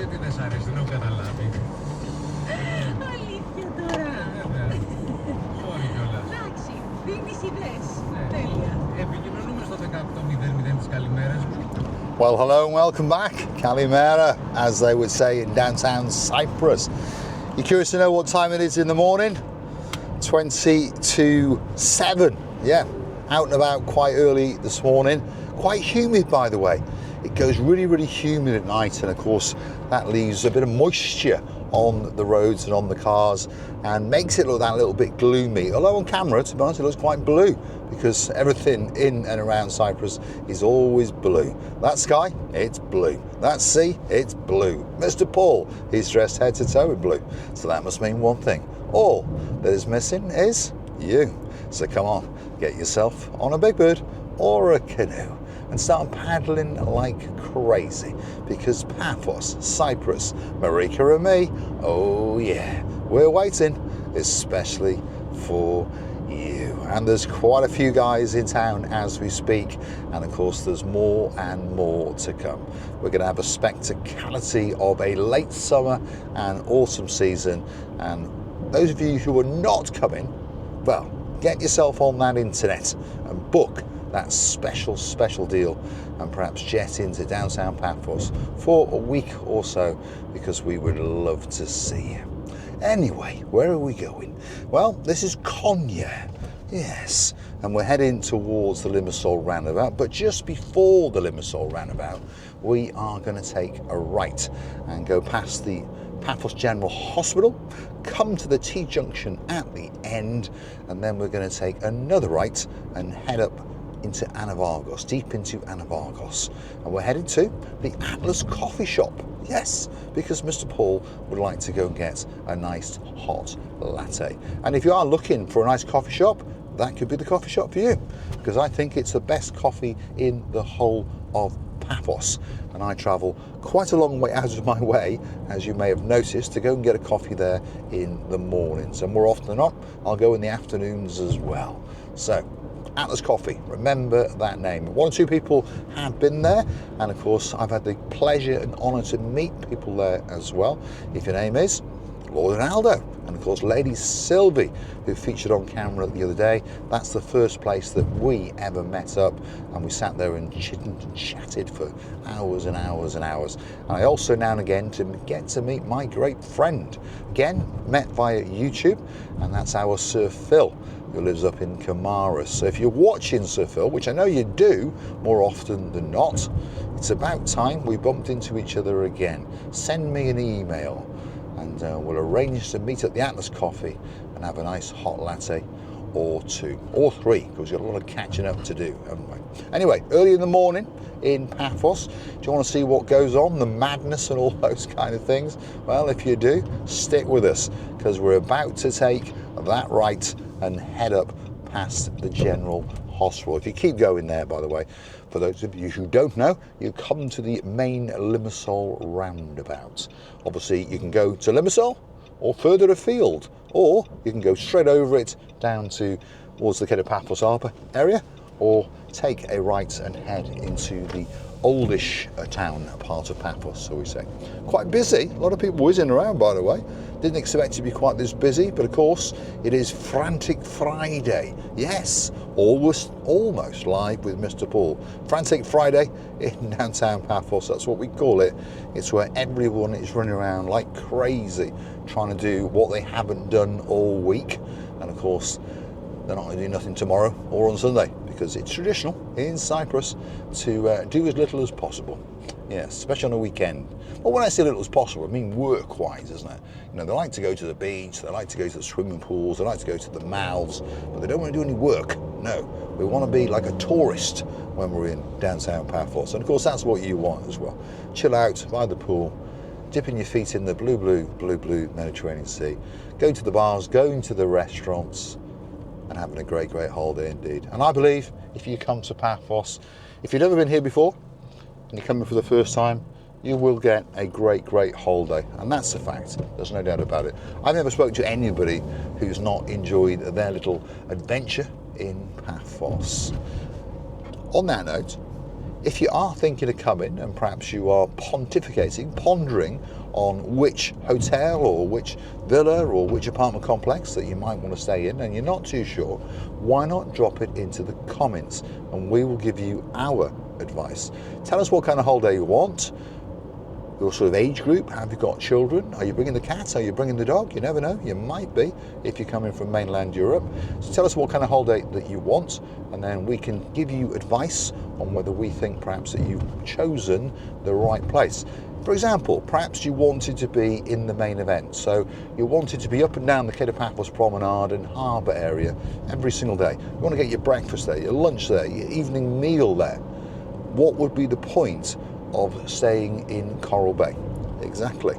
γιατί δεν σ' αρέσει, δεν έχω καταλάβει. Αλήθεια τώρα. Sorry κιόλας. Εντάξει, δίνεις ιδέες. Τέλεια. Επικοινωνούμε στο 18.00 της καλημέρας μου. Well, hello and welcome back. Kalimera, as they would say in downtown Cyprus. You curious to know what time it is in the morning? 20 to 7. Yeah, out and about quite early this morning. Quite humid, by the way. It goes really, really humid at night, and of course that leaves a bit of moisture on the roads and on the cars and makes it look that little bit gloomy. Although on camera, to be honest, it looks quite blue because everything in and around Cyprus is always blue. That sky, it's blue. That sea, it's blue. Mr. Paul, he's dressed head to toe in blue. So that must mean one thing. All that is missing is you. So come on, get yourself on a big bird or a canoe and start paddling like crazy, because Paphos, Cyprus, Marika and me, oh yeah, we're waiting, especially for you. And there's quite a few guys in town as we speak, and of course there's more and more to come. We're going to have a spectacality of a late summer and autumn season, and those of you who are not coming, well, get yourself on that internet and book that special deal and perhaps jet into downtown Paphos for a week or so, because we would love to see you. Anyway, where are we going? Well, this is Konya, yes, and we're heading towards the Limassol roundabout, but just before the Limassol roundabout we are going to take a right and go past the Paphos General Hospital, come to the T-junction at the end, and then we're going to take another right and head up into Anavargos, deep into Anavargos, and we're headed to the Atlas coffee shop. Yes, because Mr. Paul would like to go and get a nice hot latte. And if you are looking for a nice coffee shop, that could be the coffee shop for you, because I think it's the best coffee in the whole of Paphos, and I travel quite a long way out of my way, as you may have noticed, to go and get a coffee there in the mornings, and more often than not I'll go in the afternoons as well. So Atlas Coffee, remember that name. One or two people have been there, and of course I've had the pleasure and honour to meet people there as well. If your name is Lord Ronaldo, and of course Lady Sylvie, who featured on camera the other day, that's the first place that we ever met up, and we sat there and chatted for hours and hours and hours. And I also now and again to get to meet my great friend, again met via YouTube, and that's our Sir Phil, who lives up in Camaras. So if you're watching Sir Phil, which I know you do more often than not, it's about time we bumped into each other again. Send me an email and we'll arrange to meet at the Atlas Coffee and have a nice hot latte or two, or three, because we've got a lot of catching up to do, haven't we? Anyway, early in the morning in Paphos, do you want to see what goes on, the madness and all those kind of things? Well, if you do, stick with us, because we're about to take that right and head up past the General Hospital. If you keep going there, by the way, for those of you who don't know, you come to the main Limassol roundabout. Obviously you can go to Limassol or further afield, or you can go straight over it down towards the kind of Paphos Harbour area, or take a right and head into the oldish town part of Paphos, so we say. Quite busy, a lot of people whizzing around, by the way. Didn't expect it to be quite this busy, but of course it is Frantic Friday. Yes, almost live with Mr. Paul. Frantic Friday in downtown Paphos, that's what we call it. It's where everyone is running around like crazy, trying to do what they haven't done all week, and of course they're not going to do nothing tomorrow or on Sunday, because it's traditional in Cyprus to do as little as possible. Yes, especially on a weekend. Well, when I say little as possible, I mean work-wise, isn't it? You know, they like to go to the beach, they like to go to the swimming pools, they like to go to the mouths, but they don't want to do any work. No, we want to be like a tourist when we're in downtown Paphos, and of course that's what you want as well. Chill out by the pool, dipping your feet in the blue Mediterranean Sea, going to the bars, going to the restaurants, and having a great holiday indeed. And I believe if you come to Paphos, if you've never been here before and you're coming for the first time, you will get a great holiday, and that's a fact, there's no doubt about it. I've never spoken to anybody who's not enjoyed their little adventure in Paphos. On that note, If you are thinking of coming and perhaps you are pontificating, pondering on which hotel or which villa or which apartment complex that you might want to stay in and you're not too sure, why not drop it into the comments and we will give you our advice. Tell us what kind of holiday you want, your sort of age group. Have you got children? Are you bringing the cat? Are you bringing the dog? You never know, you might be if you're coming from mainland Europe. So tell us what kind of holiday that you want and then we can give you advice on whether we think perhaps that you've chosen the right place. For example, perhaps you wanted to be in the main event, so you wanted to be up and down the Paphos Promenade and Harbour area every single day. You want to get your breakfast there, your lunch there, your evening meal there. What would be the point of staying in Coral Bay? Exactly.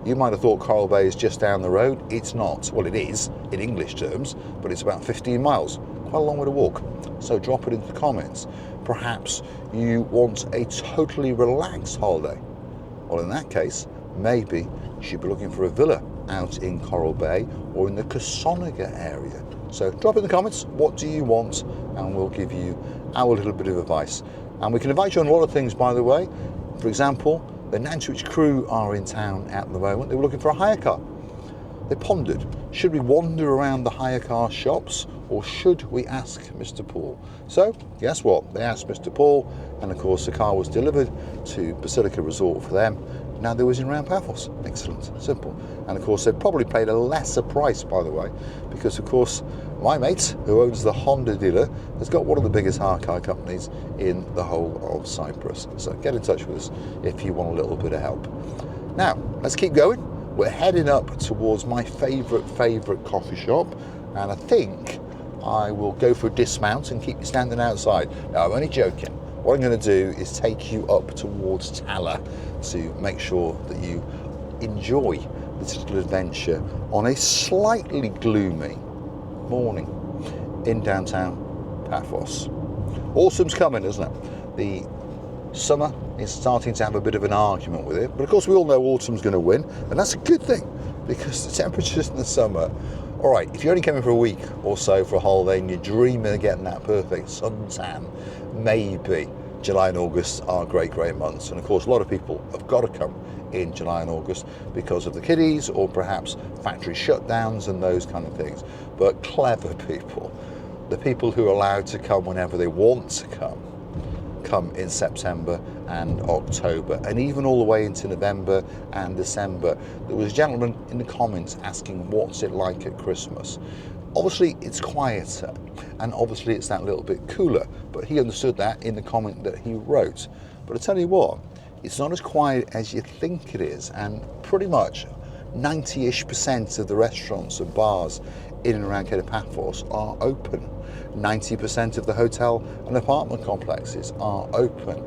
You might have thought Coral Bay is just down the road. It's not. Well, it is in English terms, but it's about 15 miles. Quite a long way to walk. So drop it into the comments. Perhaps you want a totally relaxed holiday. Well, in that case, maybe you should be looking for a villa out in Coral Bay or in the Kasonega area. So drop in the comments, what do you want? And we'll give you our little bit of advice. And we can invite you on a lot of things, by the way. For example, the Nantwich crew are in town at the moment. They were looking for a hire car. They pondered, should we wander around the hire car shops or should we ask Mr. Paul? So, guess what? They asked Mr. Paul, and of course the car was delivered to Basilica Resort for them. Now they was in round Paphos. Excellent, simple. And of course they probably paid a lesser price, by the way, because of course my mate, who owns the Honda dealer, has got one of the biggest hire car companies in the whole of Cyprus. So get in touch with us if you want a little bit of help. Now, let's keep going. We're heading up towards my favourite coffee shop, and I think I will go for a dismount and keep you standing outside. Now, I'm only joking. What I'm going to do is take you up towards Tala to make sure that you enjoy this little adventure on a slightly gloomy morning in downtown Paphos. Autumn's coming, isn't it? The summer is starting to have a bit of an argument with it, but of course we all know autumn's going to win, and that's a good thing because the temperatures in the summer, all right, if you're only coming for a week or so for a holiday and you're dreaming of getting that perfect suntan, maybe July and August are great months. And of course a lot of people have got to come in July and August because of the kiddies or perhaps factory shutdowns and those kind of things. But clever people, the people who are allowed to come whenever they want to come in September and October, and even all the way into November and December. There was a gentleman in the comments asking what's it like at Christmas. Obviously it's quieter and obviously it's that little bit cooler, but he understood that in the comment that he wrote. But I tell you what, it's not as quiet as you think it is, and pretty much 90-ish% of the restaurants and bars in and around Paphos are open. 90% of the hotel and apartment complexes are open.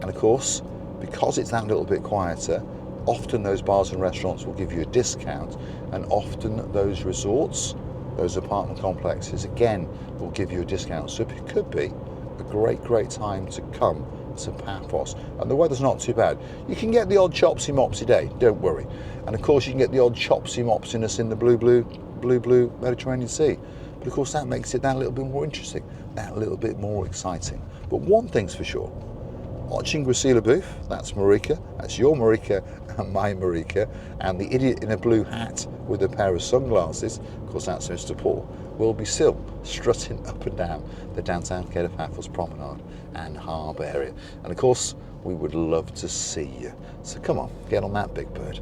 And of course, because it's that little bit quieter, often those bars and restaurants will give you a discount, and often those resorts, those apartment complexes, again, will give you a discount. So it could be a great time to come to Paphos. And the weather's not too bad. You can get the odd chopsy mopsy day, don't worry. And of course you can get the odd chopsy mopsiness in the blue Mediterranean Sea. But of course that makes it that little bit more interesting, that little bit more exciting. But one thing's for sure, watching Gracila Booth, that's Marika, that's your Marika and my Marika, and the idiot in a blue hat with a pair of sunglasses, of course that's Mr. Paul, will be still strutting up and down the downtown Paphos Promenade and Harbour area. And of course, we would love to see you. So come on, get on that big bird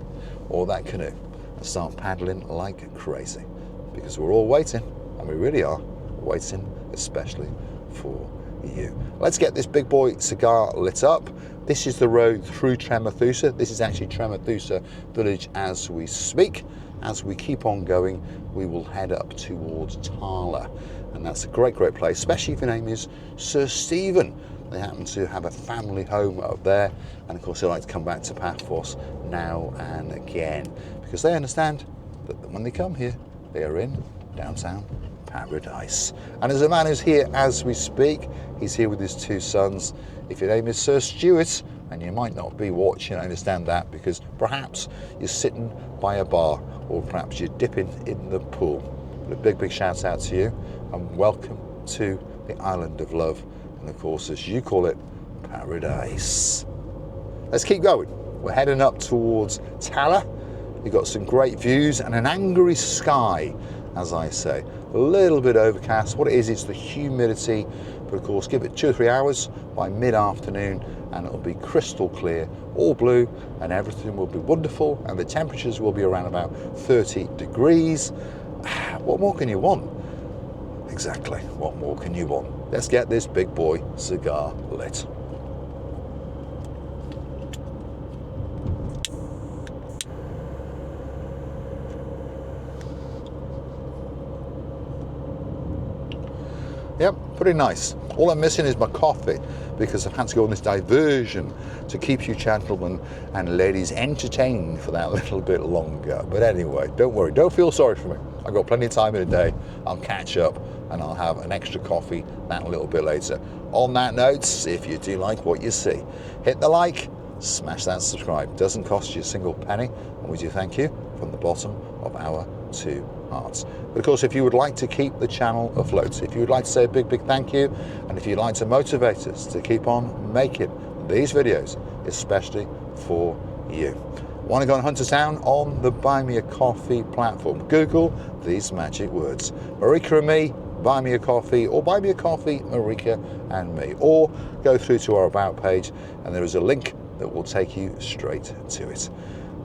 or that canoe and start paddling like crazy, because we're all waiting, and we really are waiting especially for you. Let's get this big boy cigar lit up. This is the road through Tremathusa. This is actually Tremathusa Village as we speak. As we keep on going, we will head up towards Tala, and that's a great place, especially if your name is Sir Stephen. They happen to have a family home up there, and of course they like to come back to Paphos now and again because they understand that when they come here, they are in downtown paradise. And there's a man who's here as we speak. He's here with his two sons. If your name is Sir Stuart, and you might not be watching, I understand that, because perhaps you're sitting by a bar or perhaps you're dipping in the pool. But a big shout out to you and welcome to the island of love, and of course, as you call it, paradise. Let's keep going. We're heading up towards Tala. You've got some great views and an angry sky, as I say. A little bit overcast. What it is, it's the humidity. But of course, give it 2 or 3 hours by mid-afternoon and it'll be crystal clear, all blue, and everything will be wonderful. And the temperatures will be around about 30 degrees. What more can you want? Exactly, what more can you want? Let's get this big boy cigar lit. Yep, pretty nice. All I'm missing is my coffee because I've had to go on this diversion to keep you gentlemen and ladies entertained for that little bit longer. But anyway, don't worry, don't feel sorry for me. I've got plenty of time in a day. I'll catch up and I'll have an extra coffee that little bit later. On that note, if you do like what you see, hit the like, smash that subscribe. Doesn't cost you a single penny, and we do thank you from the bottom of our 2 hearts. But of course, if you would like to keep the channel afloat, if you would like to say a big thank you, and if you'd like to motivate us to keep on making these videos, especially for you. Want to go on Hunterstown on the Buy Me a Coffee platform? Google these magic words, Marika and me, buy me a coffee, or buy me a coffee, Marika and me, or go through to our about page and there is a link that will take you straight to it.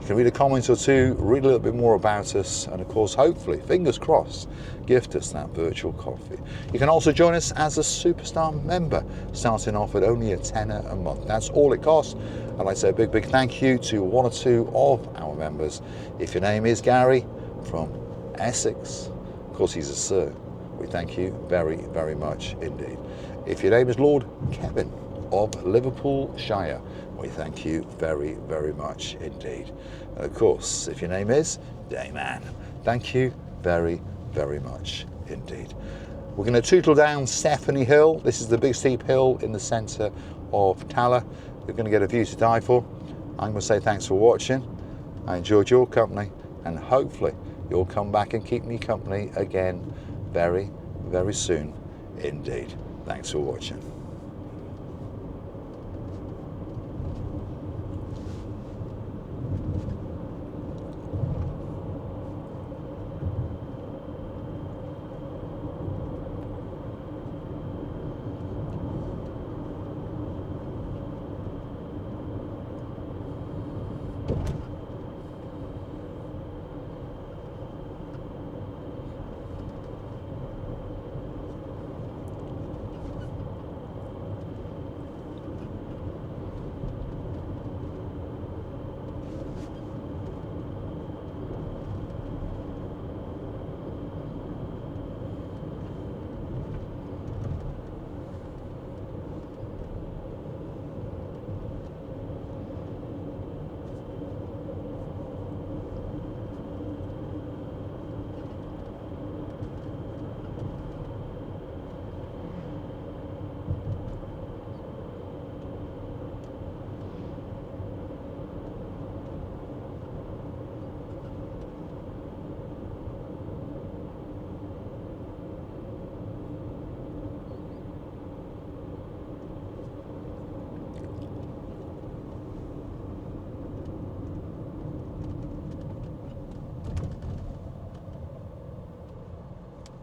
You can read a comment or two, read a little bit more about us, and of course, hopefully, fingers crossed, gift us that virtual coffee. You can also join us as a Superstar member, starting off at only a tenner a month. That's all it costs. I'd like to say a big thank you to 1 or 2 of our members. If your name is Gary from Essex, of course he's a sir, we thank you very much indeed. If your name is Lord Kevin of Liverpool Shire, we thank you very much indeed. And of course, if your name is Dayman, thank you very much indeed. We're going to tootle down Stephanie Hill. This is the big steep hill in the centre of Tala. You're going to get a view to die for. I'm going to say thanks for watching. I enjoyed your company, and hopefully you'll come back and keep me company again very soon indeed. Thanks for watching.